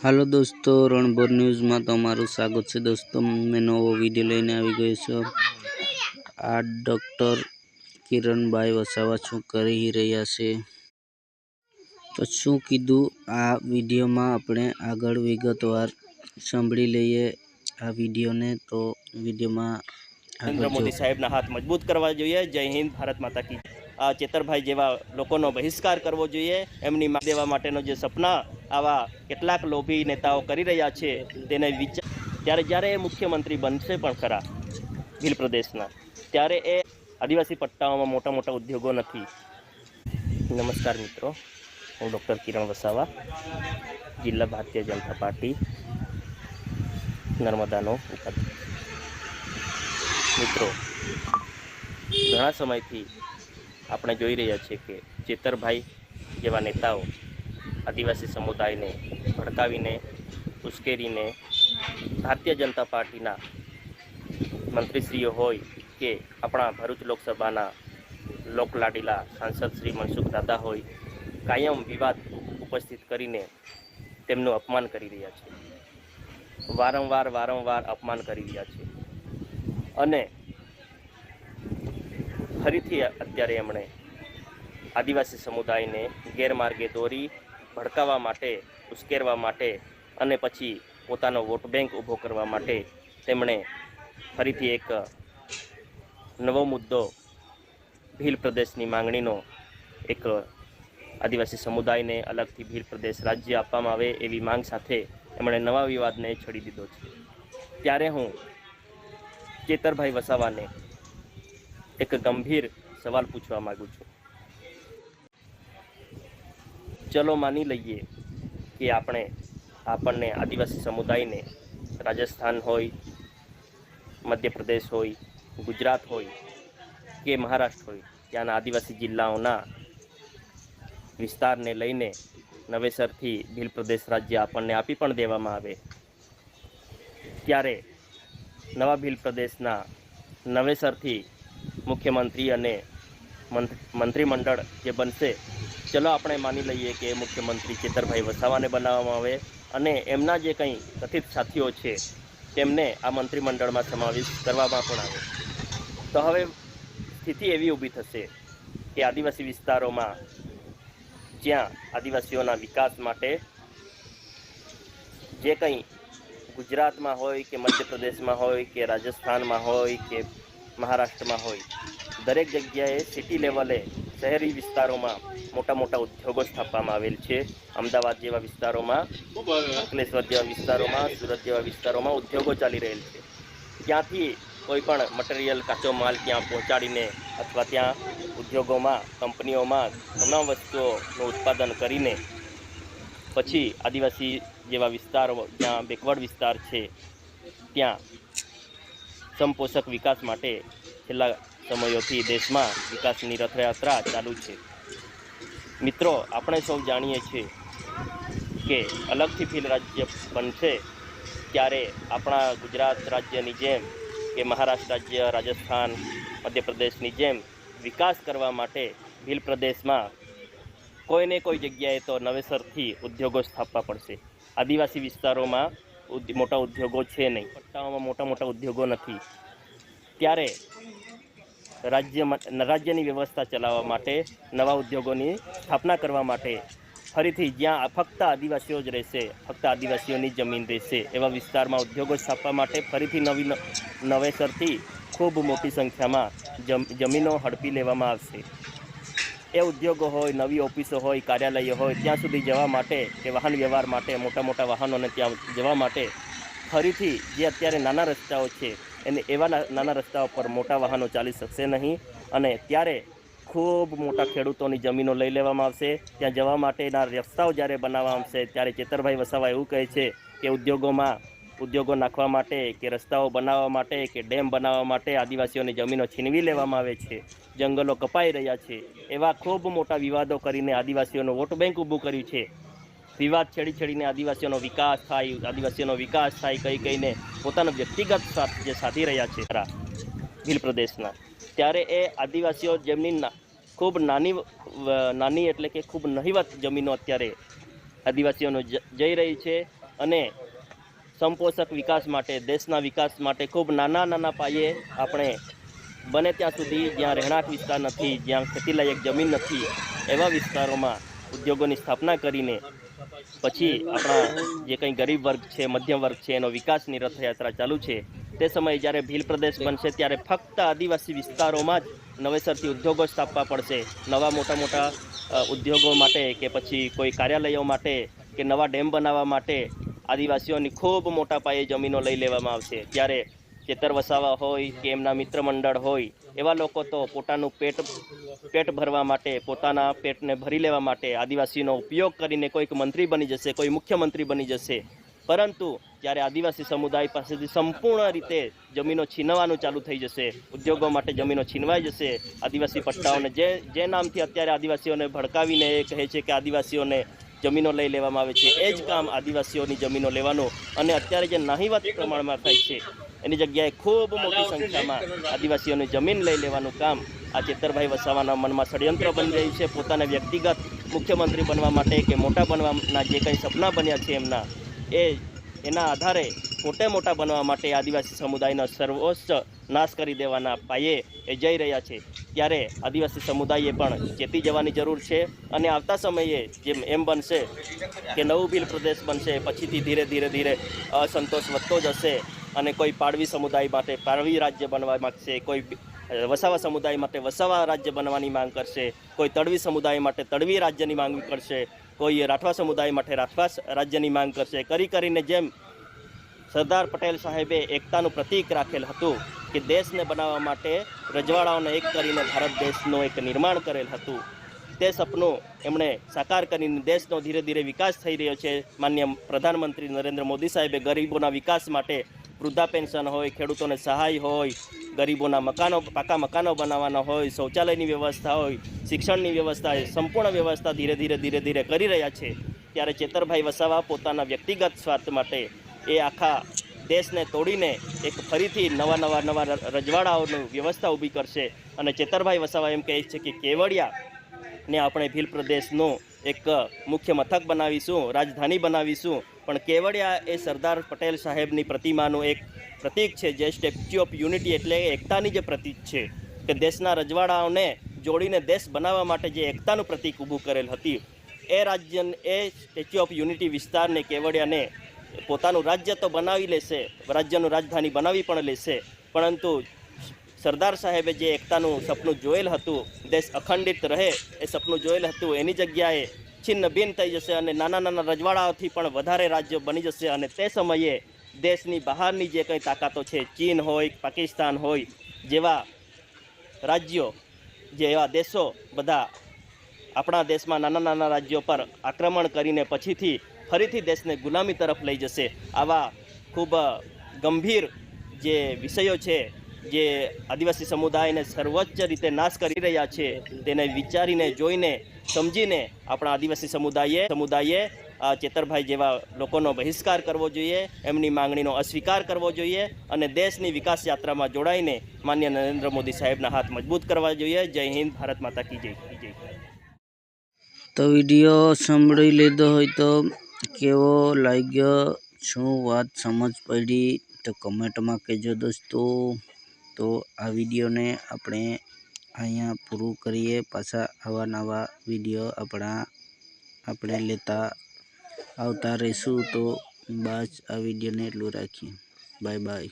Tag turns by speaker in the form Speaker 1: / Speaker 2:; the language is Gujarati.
Speaker 1: हेलो दोस्तों, रणभर न्यूज़ में तमारू स्वागत है। दोस्तों, मैं नवो विडियो लईने आवी गयो छुं। आ डॉक्टर किरणभाई वसावा शुं करी रह्या छे तो शुं कीधुं आ विडियो में आपणे आगळ विगतवार सांभळी लईए आ विडियो ने। तो विडियो में
Speaker 2: नरेंद्र मोदी साहेबना हाथ मजबूत करवा જોઈએ। जय हिंद, भारत माता की। आ ચેતરભાઈ જેવા લોકોનો બહિષ્કાર કરવો જોઈએ। એમની માગ દેવા માટેનો જે સપના આવા કેટલાક લોભી નેતાઓ કરી રહ્યા છે તેને વિચાર ત્યારે જ્યારે મુખ્યમંત્રી બનશે પણ ખરા ભીલ પ્રદેશના, ત્યારે એ આદિવાસી પટ્ટાઓમાં મોટા મોટા ઉદ્યોગો નથી। નમસ્કાર મિત્રો, હું ડૉક્ટર કિરણ વસાવા, જિલ્લા ભારતીય જનતા પાર્ટી નર્મદાનો ઉપાધ્યક્ષ। મિત્રો, ઘણા સમયથી આપણે જોઈ રહ્યા છીએ કે ચેતરભાઈ જેવા નેતાઓ આદિવાસી સમુદાયને ભડકાવીને ઉશ્કેરીને ભારતીય જનતા પાર્ટીના મંત્રીશ્રીઓ હોય કે આપણા ભરૂચ લોકસભાના લોકલાડીલા સાંસદ શ્રી મનસુખ દાદા હોય, કાયમ વિવાદ ઉપસ્થિત કરીને તેમનું અપમાન કરી રહ્યા છે। વારંવાર અપમાન કરી રહ્યા છે અને ફરીથી અત્યારે એમણે આદિવાસી સમુદાયને ગેરમાર્ગે દોરી ભડકાવવા માટે, ઉશ્કેરવા માટે અને પછી પોતાનો વોટ બેંક ઊભો કરવા માટે તેમણે ફરીથી એક નવો મુદ્દો ભીલ પ્રદેશની માંગણીનો એક આદિવાસી સમુદાયને અલગથી ભીલ પ્રદેશ રાજ્ય આપવામાં આવે એવી માંગ સાથે એમણે નવા વિવાદને છેડી દીધો છે। ત્યારે હું ચેતરભાઈ વસાવાને एक गंभीर सवाल पूछवा मांगू छूं। चलो मानी लईए कि आपने आदिवासी समुदाय ने राजस्थान होय, मध्य प्रदेश होय, गुजरात होय के महाराष्ट्र होय, त्याना आदिवासी जिल्लाओना विस्तार ने लईने नवेसरथी भील प्रदेश राज्य आपने आपी पण देवामां आवे, त्यारे नवा भील प्रदेशना नवेसरथी मुख्यमंत्री अने मंत्रीमंडळ जे बनशे, चलो आपणे मानी लईए कि मुख्यमंत्री चेतरभाई वसावाने बनाववामां आवे अने एमना जे कंई कथित साथीओ छे तेमने आ मंत्रीमंडळमां समावेश करवामां पण आवे। तो हवे स्थिति एवी ऊभी थशे कि आदिवासी विस्तारोमां ज्यां आदिवासीओना विकास माटे जे कंई गुजरातमां होय के मध्य प्रदेशमां होय के राजस्थानमां होय के महाराष्ट्र में होय, दरेक जग्याए सिटी लेवले शहरी विस्तारों में मोटा मोटा उद्योगों स्थापवामां आवेल छे। अमदावाद जेवा विस्तारों में, अंकलेश्वर जेवा विस्तारों में, सूरत जेवा विस्तारों में उद्योगों चाली रहेल छे। त्यांथी कोईपण मटेरियल काचो माल त्यां पहोंचाडीने अथवा त्यां उद्योगों में, कंपनीओं में तमाम वस्तुओं उत्पादन करीने पछी आदिवासी जेवा विस्तारो ज्यां बेकवर्ड विस्तार छे त्यां समपोषक विकास माटे छेल्ला समयोथी देश में विकासनी रथयात्रा चालू है। मित्रों, आपणे सौ जाणीए छीए कि अलगथी भील राज्य बनशे त्यारे आपणा गुजरात राज्यनी जेम के महाराष्ट्र राज्य, राजस्थान, मध्य प्रदेशनी जेम विकास करवा माटे भील प्रदेश में कोई ने कोई जग्याए तो नवेसरथी उद्योगों स्थापवा पड़शे। आदिवासी विस्तारों में मोटा उद्योगों छे नहीं, पट्टाओं में मोटा मोटा उद्योगों नहीं, त्यारे राज्यनी व्यवस्था चलाववा माटे, नवा उद्योगोनी स्थापना करवा माटे फरीथी ज्यां फक्त आदिवासीओ ज रहेशे, फक्त आदिवासीओनी जमीन रहेशे एवा विस्तारमां उद्योगों स्थापवा माटे फरीथी नवेसरथी खूब मोटी संख्यामां जमीनो हड़पी लेवामां आवशे। ए उद्योगो होय, नवी ऑफिसो होय, कार्यालयो होय, त्यां सुधी जवा माटे के वाहन व्यवहार माटे मोटा मोटा वाहनोने त्यां जवा माटे फरीथी जे अत्यारे नाना रस्ताओ छे एने एवा नाना रस्ताओ पर मोटा वाहनों चाली शकशे नहीं अने त्यारे खूब मोटा खेडूतोनी जमीनो लई लेवामां आवशे। त्यां जवा माटेना रस्ताओ ज्यारे बनाववामां आवशे त्यारे चेतरभाई वसावा एवुं कहे छे कि उद्योगों नाखवा माटे के रस्ताओ बनाववा माटे के डेम बनाववा माटे आदिवासीओनी जमीनो छीनवी लेवामां आवे छे, जंगलो कपाई रह्या छे, एवा खूब मोटा विवादों करीने आदिवासीओनो वोट बेंक ऊभुं कर्युं छे। विवाद छेड़ी छेड़ीने आदिवासीओनो विकास थाय कही कहीने पोतानो व्यक्तिगत स्वार्थ जे साधी रह्या छे भील प्रदेशना, त्यारे ए आदिवासीओ जेमनी खूब नानी एटले के खूब नहीवत जमीनो अत्यारे आदिवासीओनो जई रही है અને સંપોષક વિકાસ માટે, દેશના વિકાસ માટે ખૂબ નાના પાયે આપણે બને ત્યાં સુધી જ્યાં રહેણાંક વિસ્તાર નથી, જ્યાં ખેતીલાયક જમીન નથી, એવા વિસ્તારોમાં ઉદ્યોગોની સ્થાપના કરીને પછી આપણા જે કંઈ ગરીબ વર્ગ છે, મધ્યમ વર્ગ છે, એનો વિકાસની રથયાત્રા ચાલુ છે. તે સમયે જ્યારે ભીલ પ્રદેશ બનશે ત્યારે ફક્ત આદિવાસી વિસ્તારોમાં જ નવેસરથી ઉદ્યોગો સ્થાપવા પડશે. નવા મોટા ઉદ્યોગો માટે કે પછી કોઈ કાર્યાલયો માટે કે નવા ડેમ બનાવવા માટે આદિવાસીઓની ખૂબ મોટા પાયે જમીનો લઈ લેવામાં આવશે. ત્યારે ચેતર વસાવા હોય કે એમના મિત્ર મંડળ હોય, એવા લોકો તો પોતાનું પેટ ભરવા માટે, પોતાના પેટને ભરી લેવા માટે આદિવાસીનો ઉપયોગ કરીને કોઈક મંત્રી બની જશે, કોઈ મુખ્યમંત્રી બની જશે. પરંતુ જ્યારે આદિવાસી સમુદાય પાસેથી સંપૂર્ણ રીતે જમીનો છીનવાનું ચાલુ થઈ જશે, ઉદ્યોગો માટે જમીનો છીનવાઈ જશે, આદિવાસી પટ્ટાઓને જે નામથી અત્યારે આદિવાસીઓને ભડકાવીને એ કહે છે કે આદિવાસીઓને જમીનો લઈ લેવામાં આવે છે, એ જ કામ આદિવાસીઓની જમીનો લેવાનું અને અત્યારે જે નહિવત પ્રમાણમાં થાય છે એની જગ્યાએ ખૂબ મોટી સંખ્યામાં આદિવાસીઓની જમીન લઈ લેવાનું કામ આ ચેતરભાઈ વસાવાના મનમાં ષડયંત્ર બની રહ્યું છે. પોતાને વ્યક્તિગત મુખ્યમંત્રી બનવા માટે કે મોટા બનવાના જે કંઈ સપના બન્યા છે એના આધારે મોટા બનવા માટે આદિવાસી સમુદાયનો સર્વોચ્ચ નાશ કરી દેવાના પાયે એ જઈ રહ્યા છે. ત્યારે આદિવાસી સમુદાયે પણ ચેતી જવાની જરૂર છે અને આવતા સમયે જેમ એમ બનશે કે નવું ભીલ પ્રદેશ બનશે, પછીથી ધીરે અસંતોષ વધતો જશે અને કોઈ પાડવી સમુદાય માટે પાડવી રાજ્ય બનવા માગશે, કોઈ વસાવા સમુદાય માટે વસાવા રાજ્ય બનવાની માંગ કરશે, કોઈ તળવી સમુદાય માટે તળવી રાજ્યની માંગ કરશે, કોઈ રાઠવા સમુદાય માટે રાઠવા રાજ્યની માંગ કરશે. કરીને જેમ સરદાર પટેલ સાહેબે એકતાનું પ્રતીક રાખેલ હતું કે દેશને બનાવવા માટે રજવાડાઓને એક કરીને ભારત દેશનું એક નિર્માણ કરેલ હતું, તે સપનું એમણે સાકાર કરીને દેશનો ધીરે વિકાસ થઈ રહ્યો છે. માનનીય પ્રધાનમંત્રી નરેન્દ્ર મોદી સાહેબે ગરીબોના વિકાસ માટે વૃદ્ધા પેન્શન હોય, ખેડૂતોને સહાય હોય, ગરીબોના પાકા મકાનો બનાવવાના હોય, શૌચાલયની વ્યવસ્થા હોય, શિક્ષણની વ્યવસ્થા હોય, સંપૂર્ણ વ્યવસ્થા ધીરે કરી રહ્યા છે. ત્યારે ચેતરભાઈ વસાવા પોતાના વ્યક્તિગત સ્વાર્થ માટે એ આખા દેશને તોડીને એક ફરીથી નવા રજવાડાઓની વ્યવસ્થા ઊભી કરશે. અને ચેતરભાઈ વસાવા એમ કહે છે કે કેવડિયાને આપણે ભીલ પ્રદેશનું એક મુખ્ય મથક બનાવીશું, રાજધાની બનાવીશું, પણ કેવડિયા એ સરદાર પટેલ સાહેબની પ્રતિમાનું એક પ્રતીક છે, જે સ્ટેચ્યુ ઓફ યુનિટી એટલે એકતાની જે પ્રતીક છે કે દેશના રજવાડાઓને જોડીને દેશ બનાવવા માટે જે એકતાનું પ્રતીક ઊભું કરેલ હતી, એ સ્ટેચ્યુ ઓફ યુનિટી વિસ્તારને, કેવડિયાને પોતાનું રાજ્ય તો બનાવી લેશે, રાજ્યનું રાજધાની બનાવી પણ લેશે, પરંતુ સરદાર સાહેબે જે એકતાનું સપનું જોયેલ હતું, દેશ અખંડિત રહે એ સપનું જોયેલ હતું, એની જગ્યાએ છિન્ન ભિન્ન થઈ જશે અને નાના રજવાડાઓથી પણ વધારે રાજ્યો બની જશે. અને તે સમયે દેશની બહારની જે કંઈ તાકાતો છે, ચીન હોય, પાકિસ્તાન હોય, જેવા રાજ્યો, જેવા દેશો બધા આપણા દેશમાં નાના રાજ્યો પર આક્રમણ કરીને પછીથી ફરીથી દેશને ગુલામી તરફ લઈ જશે. આવા ખૂબ ગંભીર જે વિષયો છે, જે આદિવાસી સમુદાયને સર્વોચ્ચ રીતે નાશ કરી રહ્યા છે, તેને વિચારીને, જોઈને, સમજીને આપણા આદિવાસી સમુદાયે ચેતરભાઈ જેવા લોકોનો બહિષ્કાર કરવો જોઈએ, એમની માંગણીનો અસ્વીકાર કરવો જોઈએ અને દેશની વિકાસ યાત્રામાં જોડાઈને માનનીય નરેન્દ્ર મોદી સાહેબના હાથ મજબૂત કરવા જોઈએ. જય હિન્દ, ભારત માતા કી જય.
Speaker 1: તો વિડીયો સાંભળી લીધો હોય તો કેવો લાગ્યો, શું વાત સમજ પડી તો કમેન્ટમાં કહેજો દોસ્તો. તો આ વિડીયોને આપણે અહીંયા પૂરું કરીએ. પાછા આવા નવા વિડીયો આપણે લેતા આવતા રહીશું. તો બસ આ વિડીયોને એટલું રાખીએ. બાય.